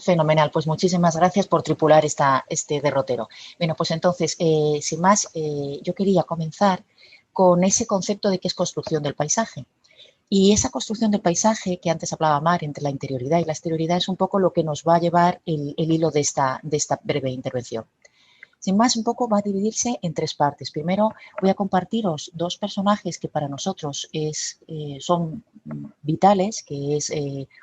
Fenomenal, pues muchísimas gracias por tripular este derrotero. Bueno, pues entonces, sin más, yo quería comenzar con ese concepto de qué es construcción del paisaje. Y esa construcción del paisaje que antes hablaba Mar entre la interioridad y la exterioridad es un poco lo que nos va a llevar el hilo de esta breve intervención. Sin más, un poco va a dividirse en tres partes. Primero, voy a compartiros dos personajes que para nosotros son vitales, que es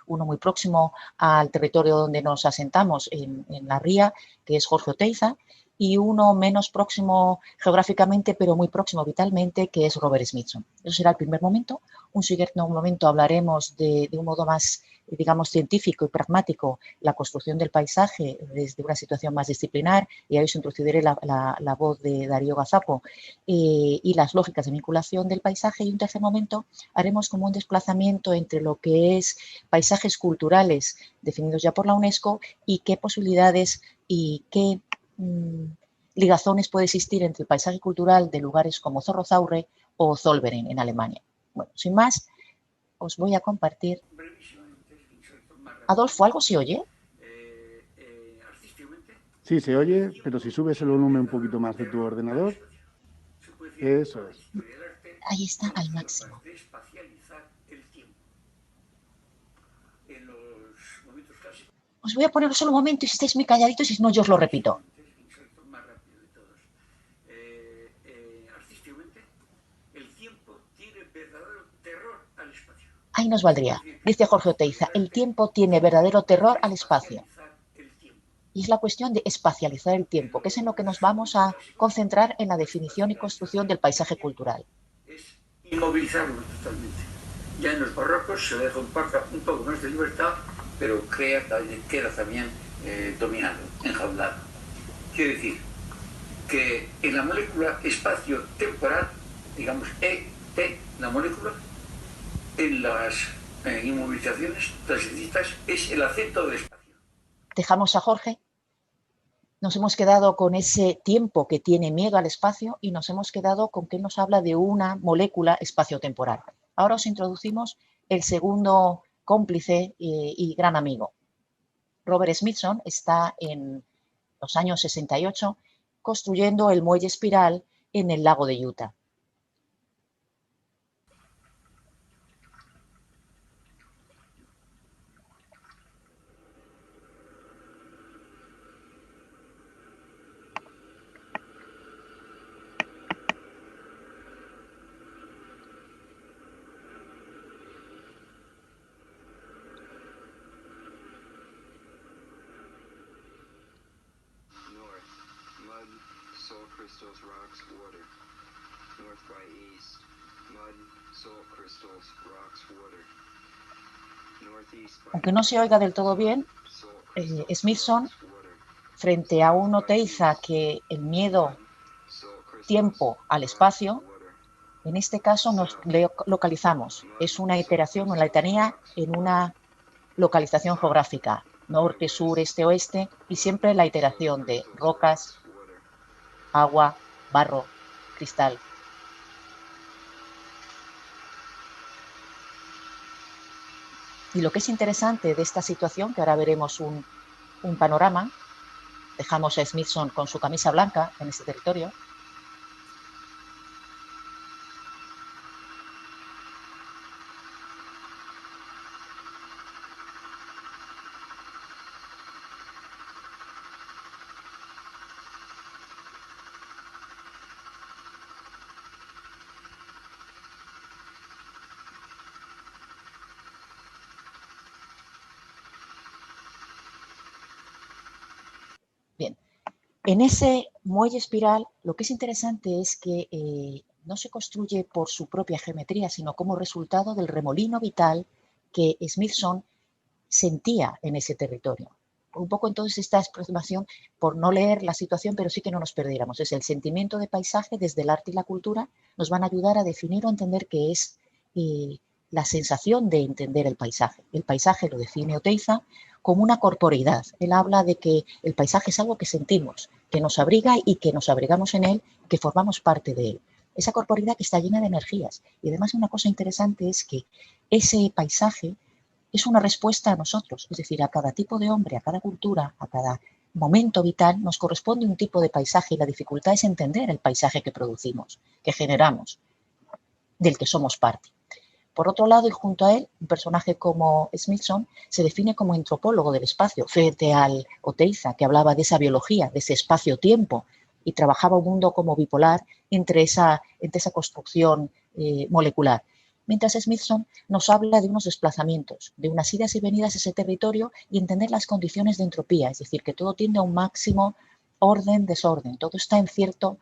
uno muy próximo al territorio donde nos asentamos, en la ría, que es Jorge Oteiza, y uno menos próximo geográficamente, pero muy próximo vitalmente, que es Robert Smithson. Eso será el primer momento. Un siguiente momento hablaremos de un modo más, digamos, científico y pragmático, la construcción del paisaje desde una situación más disciplinar, y ahí os introduciré la voz de Darío Gazapo, y las lógicas de vinculación del paisaje. Y un tercer momento haremos como un desplazamiento entre lo que es paisajes culturales definidos ya por la UNESCO y qué posibilidades y qué ligazones puede existir entre el paisaje cultural de lugares como Zorrozaurre o Zollverein en Alemania. Bueno, sin más, os voy a compartir. Adolfo, ¿algo se oye? Sí, se oye, pero si subes el volumen un poquito más de tu ordenador, eso es. Ahí está, al máximo. Os voy a poner solo un momento y si estáis muy calladitos, y si no, yo os lo repito. Ahí nos valdría. Dice Jorge Oteiza, el tiempo tiene verdadero terror al espacio. Y es la cuestión de espacializar el tiempo, que es en lo que nos vamos a concentrar en la definición y construcción del paisaje cultural. Es inmovilizarlo totalmente. Ya en los barrocos se le deja un poco más de libertad, pero queda también dominado, enjaulado. Quiere decir que en la molécula espacio-temporal, digamos ET, la molécula, en las inmovilizaciones transitistas es el acento del espacio. Dejamos a Jorge. Nos hemos quedado con ese tiempo que tiene miedo al espacio y nos hemos quedado con que nos habla de una molécula espacio-temporal. Ahora os introducimos el segundo cómplice y gran amigo. Robert Smithson está en los años 68 construyendo el muelle espiral en el lago de Utah. Aunque no se oiga del todo bien, Smithson, frente a un Oteiza que el miedo, tiempo al espacio, en este caso nos localizamos. Es una iteración, una letanía en una localización geográfica, norte, sur, este, oeste, y siempre la iteración de rocas, agua, barro, cristal. Y lo que es interesante de esta situación, que ahora veremos un panorama, dejamos a Smithson con su camisa blanca en este territorio. Bien, en ese muelle espiral lo que es interesante es que no se construye por su propia geometría, sino como resultado del remolino vital que Smithson sentía en ese territorio. Un poco entonces esta aproximación, por no leer la situación, pero sí que no nos perdiéramos. Es el sentimiento de paisaje desde el arte y la cultura, nos van a ayudar a definir o entender qué es la sensación de entender el paisaje. El paisaje lo define Oteiza como una corporeidad. Él habla de que el paisaje es algo que sentimos, que nos abriga y que nos abrigamos en él, que formamos parte de él. Esa corporeidad que está llena de energías. Y además una cosa interesante es que ese paisaje es una respuesta a nosotros, es decir, a cada tipo de hombre, a cada cultura, a cada momento vital nos corresponde un tipo de paisaje y la dificultad es entender el paisaje que producimos, que generamos, del que somos parte. Por otro lado, y junto a él, un personaje como Smithson se define como antropólogo del espacio, frente al Oteiza, que hablaba de esa biología, de ese espacio-tiempo, y trabajaba un mundo como bipolar entre esa construcción molecular. Mientras Smithson nos habla de unos desplazamientos, de unas idas y venidas a ese territorio y entender las condiciones de entropía, es decir, que todo tiende a un máximo orden-desorden, todo está en cierto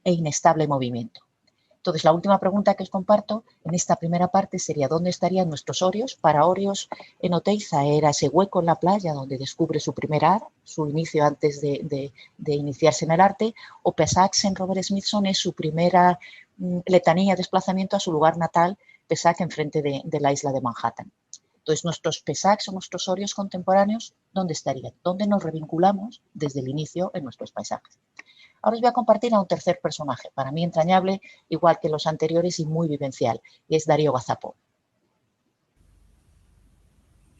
e inestable movimiento. Entonces, la última pregunta que os comparto en esta primera parte sería ¿dónde estarían nuestros Orios? Para Orios en Oteiza era ese hueco en la playa donde descubre su primer arte, su inicio antes de iniciarse en el arte, o Pesax en Robert Smithson es su primera letanía, desplazamiento a su lugar natal, Pesac enfrente de la isla de Manhattan. Entonces, nuestros Pesacs o nuestros Orios contemporáneos, ¿dónde estarían? ¿Dónde nos revinculamos desde el inicio en nuestros paisajes? Ahora os voy a compartir a un tercer personaje, para mí entrañable, igual que los anteriores y muy vivencial, y es Darío Gazapó.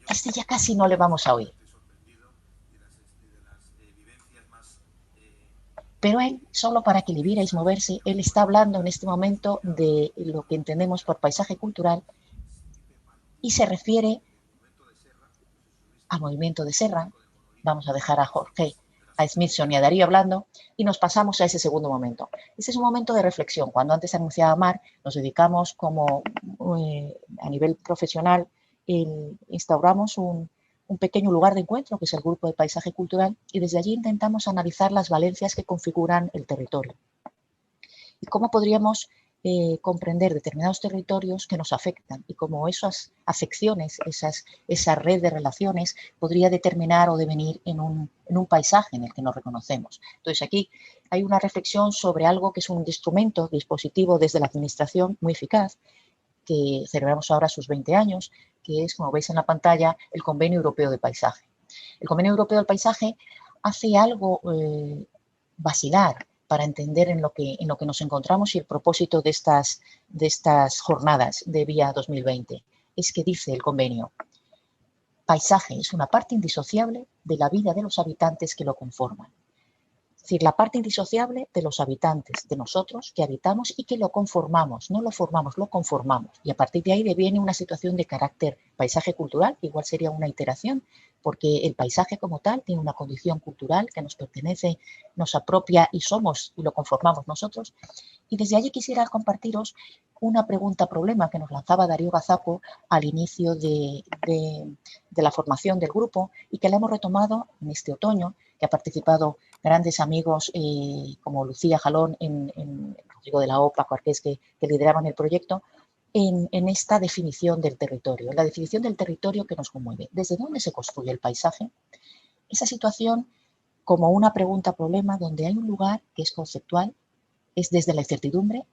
Este ya casi no le vamos a oír. Pero él, solo para que le vierais moverse, él está hablando en este momento de lo que entendemos por paisaje cultural y se refiere al movimiento de Serra. Vamos a dejar a Jorge, a Smithson y a Darío hablando y nos pasamos a ese segundo momento. Ese es un momento de reflexión. Cuando antes anunciaba Mar, nos dedicamos como a nivel profesional, instauramos un pequeño lugar de encuentro, que es el grupo de paisaje cultural, y desde allí intentamos analizar las valencias que configuran el territorio. Y cómo podríamos comprender determinados territorios que nos afectan y cómo esas afecciones, esa red de relaciones podría determinar o devenir en un paisaje en el que nos reconocemos. Entonces aquí hay una reflexión sobre algo que es un instrumento, dispositivo desde la administración muy eficaz, que celebramos ahora sus 20 años, que es, como veis en la pantalla, el Convenio Europeo de Paisaje. El Convenio Europeo del Paisaje hace algo vacilar para entender en lo que nos encontramos y el propósito de estas jornadas de Vía 2020. Es que dice el convenio, paisaje es una parte indisociable de la vida de los habitantes que lo conforman. Es decir, la parte indisociable de los habitantes, de nosotros que habitamos y que lo conformamos, no lo formamos, lo conformamos. Y a partir de ahí deviene una situación de carácter paisaje cultural, que igual sería una iteración, porque el paisaje como tal tiene una condición cultural que nos pertenece, nos apropia y somos y lo conformamos nosotros. Y desde allí quisiera compartiros una pregunta-problema que nos lanzaba Darío Gazapó al inicio de la formación del grupo y que la hemos retomado en este otoño, que ha participado grandes amigos como Lucía Jalón, Rodrigo de la O, Paco Arqués, que lideraban el proyecto, en esta definición del territorio, la definición del territorio que nos conmueve. ¿Desde dónde se construye el paisaje? Esa situación como una pregunta-problema donde hay un lugar que es conceptual, es desde la incertidumbre,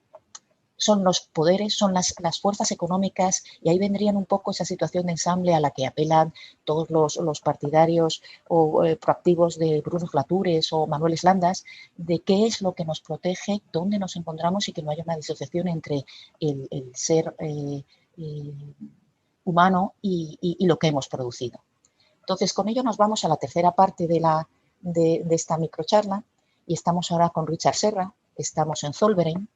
son los poderes, son las fuerzas económicas y ahí vendrían un poco esa situación de ensamble a la que apelan todos los partidarios o proactivos de Bruno Latours o Manuel Eslandas, de qué es lo que nos protege, dónde nos encontramos y que no haya una disociación entre el ser humano y lo que hemos producido. Entonces, con ello nos vamos a la tercera parte de esta microcharla y estamos ahora con Richard Serra, estamos en Zollverein,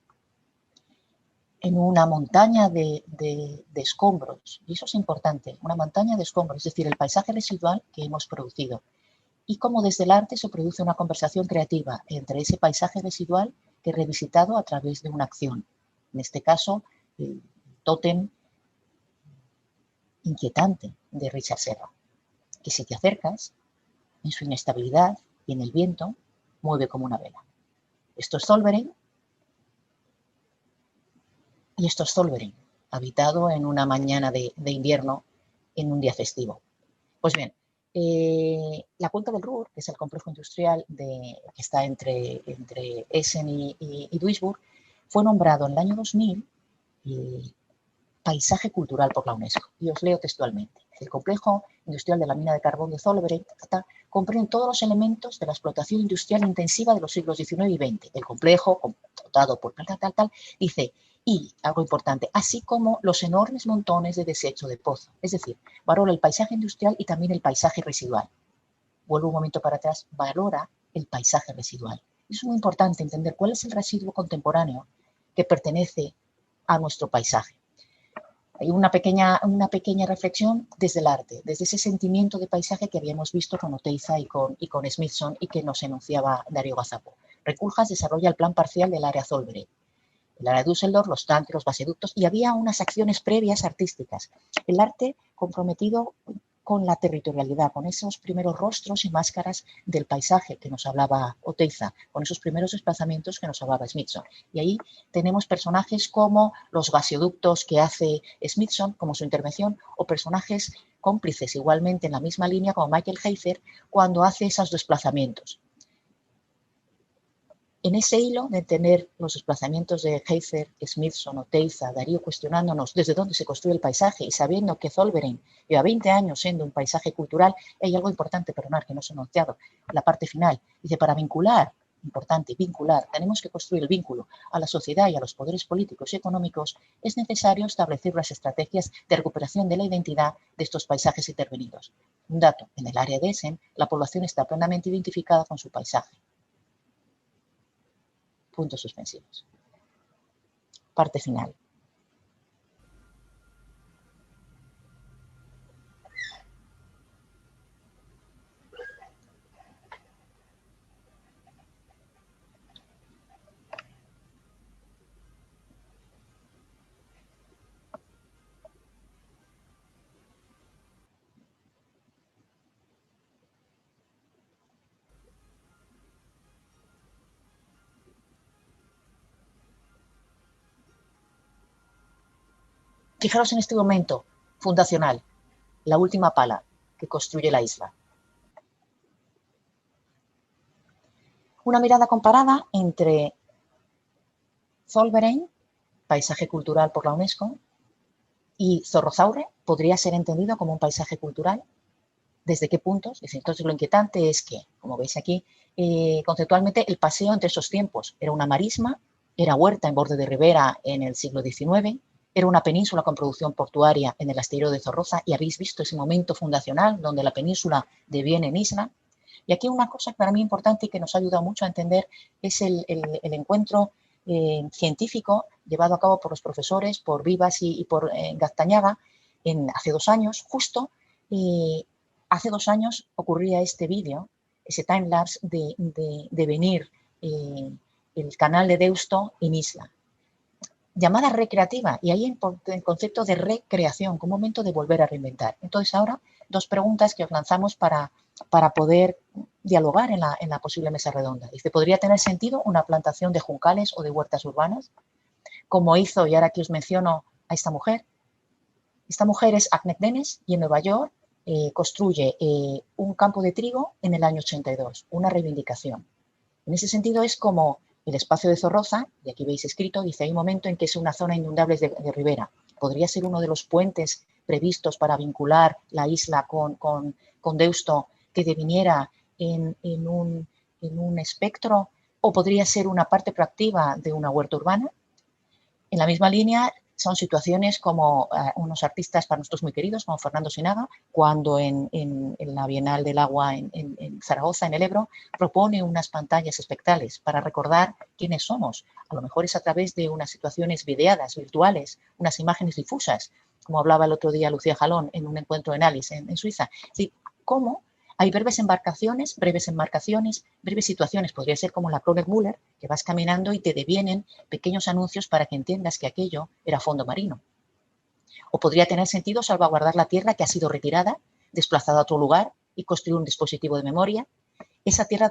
en una montaña de escombros, y eso es importante, una montaña de escombros, es decir, el paisaje residual que hemos producido, y cómo desde el arte se produce una conversación creativa entre ese paisaje residual que he revisitado a través de una acción, en este caso, el tótem inquietante de Richard Serra, que si te acercas, en su inestabilidad y en el viento, mueve como una vela. Esto es Zollverein, y esto es Zollverein, habitado en una mañana de invierno en un día festivo. Pues bien, la cuenca del Ruhr, que es el complejo industrial que está entre Essen y Duisburg, fue nombrado en el año 2000 paisaje cultural por la UNESCO. Y os leo textualmente. El complejo industrial de la mina de carbón de Zollverein comprende todos los elementos de la explotación industrial intensiva de los siglos XIX y XX. El complejo, dotado por tal, dice, Y, algo importante, así como los enormes montones de desecho de pozo. Es decir, valora el paisaje industrial y también el paisaje residual. Vuelvo un momento para atrás, valora el paisaje residual. Es muy importante entender cuál es el residuo contemporáneo que pertenece a nuestro paisaje. Hay una pequeña reflexión desde el arte, desde ese sentimiento de paisaje que habíamos visto con Oteiza y con Smithson y que nos enunciaba Darío Gazapo. Reculjas desarrolla el plan parcial del área Zollverein, el área de Düsseldorf, los tanques, los gasoductos, y había unas acciones previas artísticas. El arte comprometido con la territorialidad, con esos primeros rostros y máscaras del paisaje que nos hablaba Oteiza, con esos primeros desplazamientos que nos hablaba Smithson. Y ahí tenemos personajes como los gasoductos que hace Smithson, como su intervención, o personajes cómplices igualmente en la misma línea como Michael Heifer cuando hace esos desplazamientos. En ese hilo de tener los desplazamientos de Heifer, Smithson, Oteiza, Darío cuestionándonos desde dónde se construye el paisaje y sabiendo que Zollverein lleva 20 años siendo un paisaje cultural, hay algo importante, perdonar, que no se ha anunciado, la parte final. Dice, para vincular, importante, vincular, tenemos que construir el vínculo a la sociedad y a los poderes políticos y económicos, es necesario establecer las estrategias de recuperación de la identidad de estos paisajes intervenidos. Un dato, en el área de Essen, la población está plenamente identificada con su paisaje. Puntos suspensivos. Parte final. Fijaros en este momento fundacional, la última pala que construye la isla. Una mirada comparada entre Zollverein, paisaje cultural por la UNESCO, y Zorrozaurre podría ser entendido como un paisaje cultural. ¿Desde qué puntos? Entonces lo inquietante es que, como veis aquí, conceptualmente el paseo entre esos tiempos era una marisma, era huerta en borde de ribera en el siglo XIX, era una península con producción portuaria en el astillero de Zorroza y habéis visto ese momento fundacional donde la península deviene en isla. Y aquí una cosa para mí importante y que nos ha ayudado mucho a entender es el encuentro científico llevado a cabo por los profesores, por Vivas y por Gaztañaga hace 2 años, justo hace 2 años ocurría este vídeo, ese timelapse de venir el canal de Deusto en isla. Llamada recreativa, y ahí el concepto de recreación, como momento de volver a reinventar. Entonces ahora 2 preguntas que os lanzamos para poder dialogar en la posible mesa redonda. Dice, ¿podría tener sentido una plantación de juncales o de huertas urbanas? Como hizo, y ahora aquí os menciono a esta mujer. Esta mujer es Agnes Dennis y en Nueva York construye un campo de trigo en el año 82, una reivindicación. En ese sentido es como el espacio de Zorroza, y aquí veis escrito, dice, hay un momento en que es una zona inundable de ribera. Podría ser uno de los puentes previstos para vincular la isla con Deusto que deviniera en un espectro, o podría ser una parte proactiva de una huerta urbana. En la misma línea son situaciones como unos artistas para nosotros muy queridos, como Fernando Sinaga, cuando en la Bienal del Agua en Zaragoza, en el Ebro, propone unas pantallas espectrales para recordar quiénes somos. A lo mejor es a través de unas situaciones videadas, virtuales, unas imágenes difusas, como hablaba el otro día Lucía Jalón en un encuentro en Alice, en Suiza. Sí, ¿cómo? Hay breves embarcaciones, breves situaciones. Podría ser como la Kroner Müller, que vas caminando y te devienen pequeños anuncios para que entiendas que aquello era fondo marino. O podría tener sentido salvaguardar la tierra que ha sido retirada, desplazada a otro lugar y construir un dispositivo de memoria. Esa tierra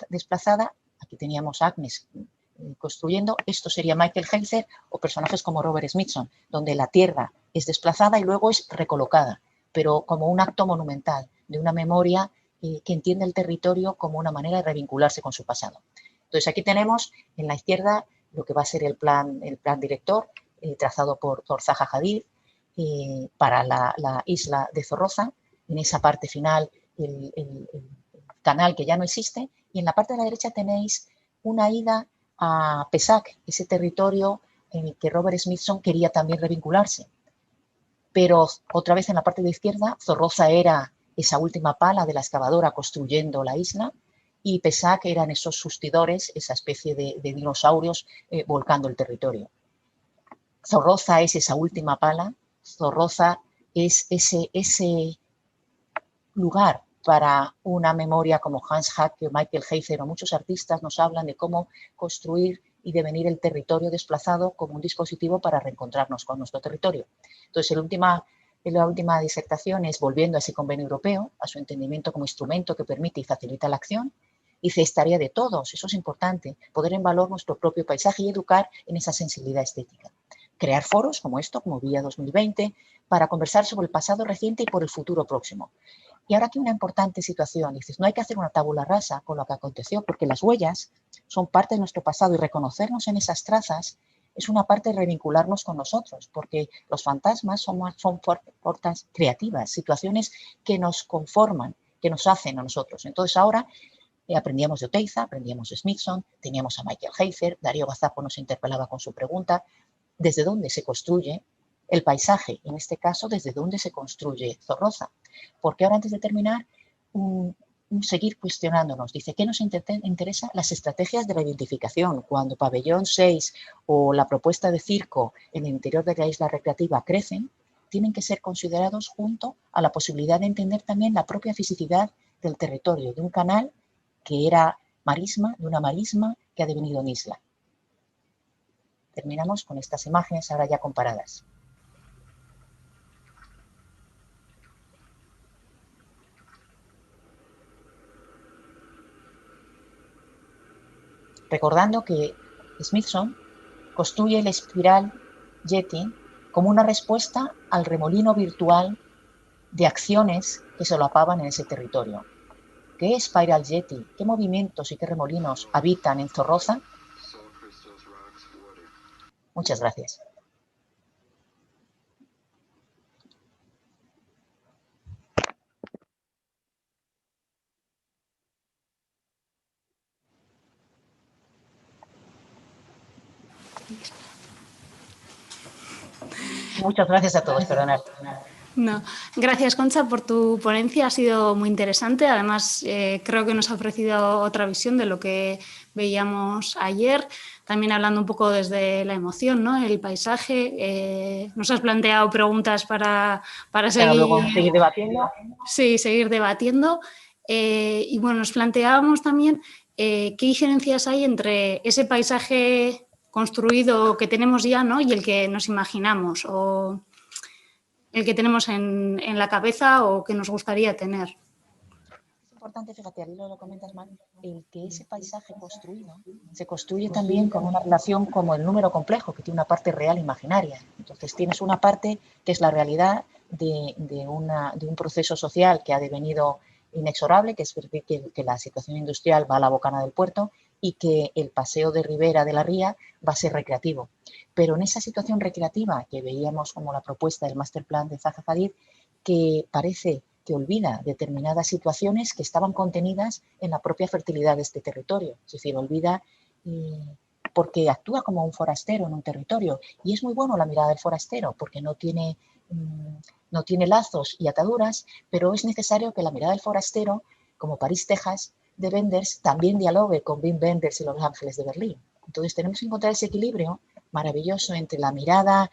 desplazada, aquí teníamos a Agnes construyendo, esto sería Michael Heifer o personajes como Robert Smithson, donde la tierra es desplazada y luego es recolocada, pero como un acto monumental de una memoria que entiende el territorio como una manera de revincularse con su pasado. Entonces aquí tenemos en la izquierda lo que va a ser el plan director trazado por Zaha Hadid para la isla de Zorroza. En esa parte final el canal que ya no existe, y en la parte de la derecha tenéis una ida a Pesac, ese territorio en el que Robert Smithson quería también revincularse. Pero otra vez en la parte de izquierda, Zorroza era esa última pala de la excavadora construyendo la isla y Pessac eran esos sustidores, esa especie de dinosaurios volcando el territorio. Zorroza es esa última pala, Zorroza es ese lugar para una memoria como Hans Haacke o Michael Heizer o muchos artistas nos hablan de cómo construir y devenir el territorio desplazado como un dispositivo para reencontrarnos con nuestro territorio. Entonces, la última disertación es volviendo a ese convenio europeo, a su entendimiento como instrumento que permite y facilita la acción. Dice, es tarea de todos, eso es importante, poner en valor nuestro propio paisaje y educar en esa sensibilidad estética. Crear foros como esto, como Vía 2020, para conversar sobre el pasado reciente y por el futuro próximo. Y ahora aquí una importante situación, dices, no hay que hacer una tabula rasa con lo que aconteció, porque las huellas son parte de nuestro pasado y reconocernos en esas trazas es una parte de revincularnos con nosotros, porque los fantasmas son puertas creativas, situaciones que nos conforman, que nos hacen a nosotros. Entonces ahora aprendíamos de Oteiza, aprendíamos de Smithson, teníamos a Michael Heizer, Darío Gazapo nos interpelaba con su pregunta, ¿desde dónde se construye el paisaje? En este caso, ¿desde dónde se construye Zorroza? Porque ahora, antes de terminar, seguir cuestionándonos. Dice, ¿qué nos interesa? Las estrategias de la identificación. Cuando Pabellón 6 o la propuesta de circo en el interior de la isla recreativa crecen, tienen que ser considerados junto a la posibilidad de entender también la propia fisicidad del territorio, de un canal que era marisma, de una marisma que ha devenido en isla. Terminamos con estas imágenes ahora ya comparadas. Recordando que Smithson construye el espiral Yeti como una respuesta al remolino virtual de acciones que solapaban en ese territorio. ¿Qué es Spiral Yeti? ¿Qué movimientos y qué remolinos habitan en Zorroza? Muchas gracias. Muchas gracias a todos, perdonad. No. Gracias, Concha, por tu ponencia. Ha sido muy interesante. Además, creo que nos ha ofrecido otra visión de lo que veíamos ayer. También hablando un poco desde la emoción, ¿no? El paisaje. Nos has planteado preguntas para seguir debatiendo. Sí, seguir debatiendo. Y bueno, nos planteábamos también qué diferencias hay entre ese paisaje construido que tenemos ya, ¿no? Y el que nos imaginamos o el que tenemos en la cabeza o que nos gustaría tener. Es importante, fíjate, al hilo lo comentas mal, el que ese paisaje construido se construye también con una relación como el número complejo, que tiene una parte real e imaginaria. Entonces tienes una parte que es la realidad de un proceso social que ha devenido inexorable, que es que la situación industrial va a la bocana del puerto y que el paseo de ribera de la ría va a ser recreativo. Pero en esa situación recreativa que veíamos como la propuesta del master plan de Zaha Hadid, que parece que olvida determinadas situaciones que estaban contenidas en la propia fertilidad de este territorio. Es decir, olvida porque actúa como un forastero en un territorio. Y es muy bueno la mirada del forastero porque no tiene lazos y ataduras, pero es necesario que la mirada del forastero, como París, Texas, de Wenders, también dialogue con Wim Wenders y Los Ángeles de Berlín. Entonces tenemos que encontrar ese equilibrio maravilloso entre la mirada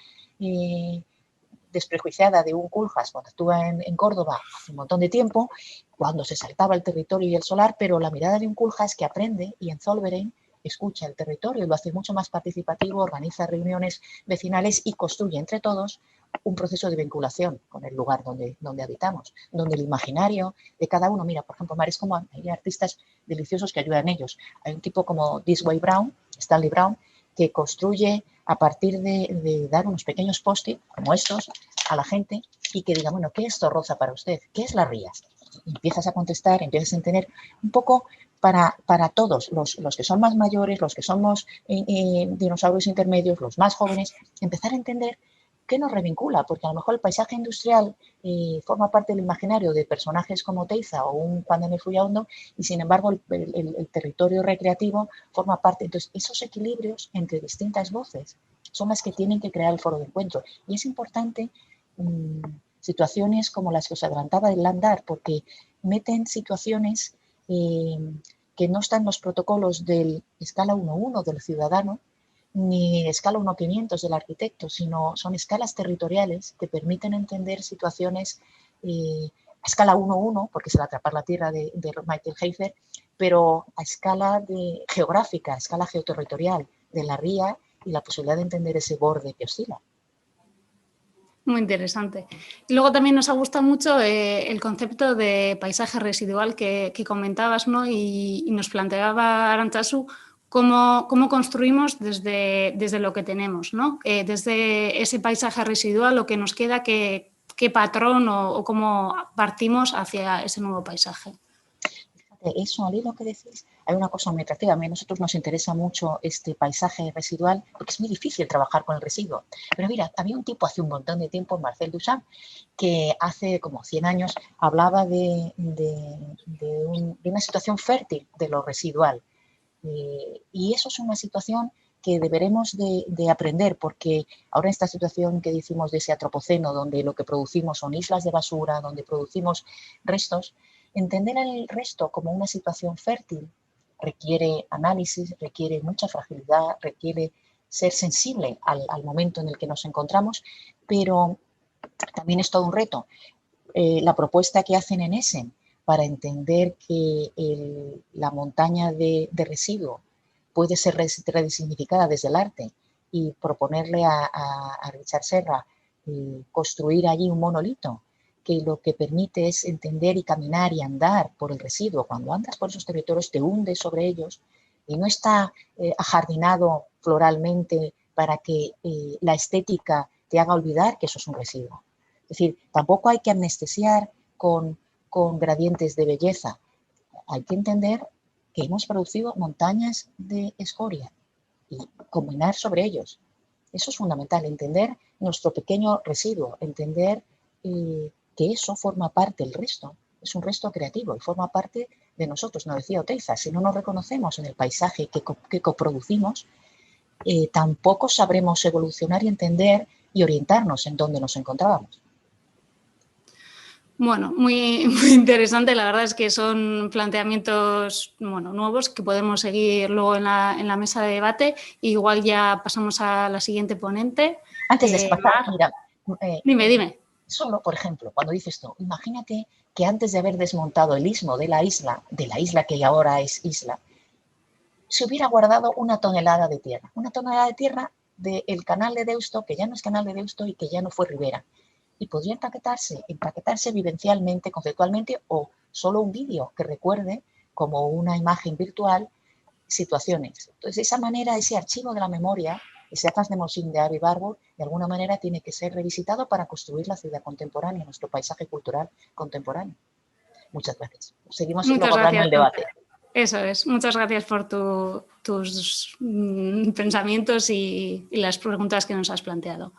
desprejuiciada de un Koolhaas cuando actúa en Córdoba hace un montón de tiempo, cuando se saltaba el territorio y el solar, pero la mirada de un Koolhaas que aprende y en Zollverein escucha el territorio y lo hace mucho más participativo, organiza reuniones vecinales y construye entre todos un proceso de vinculación con el lugar donde habitamos, donde el imaginario de cada uno, mira, por ejemplo, Mares como hay artistas deliciosos que ayudan a ellos. Hay un tipo como Disway Brown, Stanley Brown, que construye a partir de dar unos pequeños post-it como estos a la gente y que diga, bueno, ¿qué es Zorroza para usted? ¿Qué es las rías? Y empiezas a contestar, empiezas a entender un poco para todos, los que son más mayores, los que somos dinosaurios intermedios, los más jóvenes, empezar a entender qué nos revincula, porque a lo mejor el paisaje industrial forma parte del imaginario de personajes como Oteiza o un Juan de Fullaondo y sin embargo el territorio recreativo forma parte. Entonces, esos equilibrios entre distintas voces son las que tienen que crear el foro de encuentro. Y es importante situaciones como las que os adelantaba del Landar, porque meten situaciones que no están en los protocolos del escala 1.1 del ciudadano, ni escala 1.500 del arquitecto, sino son escalas territoriales que permiten entender situaciones a escala 1.1, porque es el atrapar la tierra de Michael Heifer, pero a escala geográfica, a escala geoterritorial de la ría y la posibilidad de entender ese borde que oscila. Muy interesante. Y luego también nos ha gustado mucho el concepto de paisaje residual que comentabas, ¿no? Y nos planteaba Arantzazu cómo construimos desde lo que tenemos, ¿no? Desde ese paisaje residual, lo que nos queda, qué patrón o cómo partimos hacia ese nuevo paisaje. Eso, al hilo que decís, hay una cosa muy atractiva. A nosotros nos interesa mucho este paisaje residual porque es muy difícil trabajar con el residuo. Pero mira, había un tipo hace un montón de tiempo, Marcel Duchamp, que hace como 100 años hablaba de una situación fértil de lo residual. Y eso es una situación que deberemos de aprender, porque ahora en esta situación que decimos de ese antropoceno, donde lo que producimos son islas de basura, donde producimos restos, entender el resto como una situación fértil requiere análisis, requiere mucha fragilidad, requiere ser sensible al momento en el que nos encontramos, pero también es todo un reto. La propuesta que hacen en Essen para entender que la montaña de residuo puede ser resignificada desde el arte y proponerle a Richard Serra construir allí un monolito que lo que permite es entender y caminar y andar por el residuo. Cuando andas por esos territorios te hundes sobre ellos y no está ajardinado floralmente para que la estética te haga olvidar que eso es un residuo. Es decir, tampoco hay que anestesiar con gradientes de belleza. Hay que entender que hemos producido montañas de escoria y caminar sobre ellos. Eso es fundamental, entender nuestro pequeño residuo, entender que eso forma parte del resto, es un resto creativo y forma parte de nosotros. Nos decía Oteiza, si no nos reconocemos en el paisaje que coproducimos, tampoco sabremos evolucionar y entender y orientarnos en dónde nos encontrábamos. Bueno, muy interesante. La verdad es que son planteamientos nuevos que podemos seguir luego en la mesa de debate. Igual ya pasamos a la siguiente ponente. Antes de pasar, mira, dime. Solo, por ejemplo, cuando dices esto, imagínate que antes de haber desmontado el istmo de la isla que ahora es isla, se hubiera guardado 1 tonelada de tierra. 1 tonelada de tierra del canal de Deusto, que ya no es canal de Deusto y que ya no fue ribera. Y podría empaquetarse vivencialmente, conceptualmente, o solo un vídeo que recuerde como una imagen virtual situaciones. Entonces, de esa manera, ese archivo de la memoria, ese Atlas de Mosín de Ari Barbour, de alguna manera tiene que ser revisitado para construir la ciudad contemporánea, nuestro paisaje cultural contemporáneo. Muchas gracias. Seguimos luego hablando del debate. Eso es. Muchas gracias por tus pensamientos y las preguntas que nos has planteado.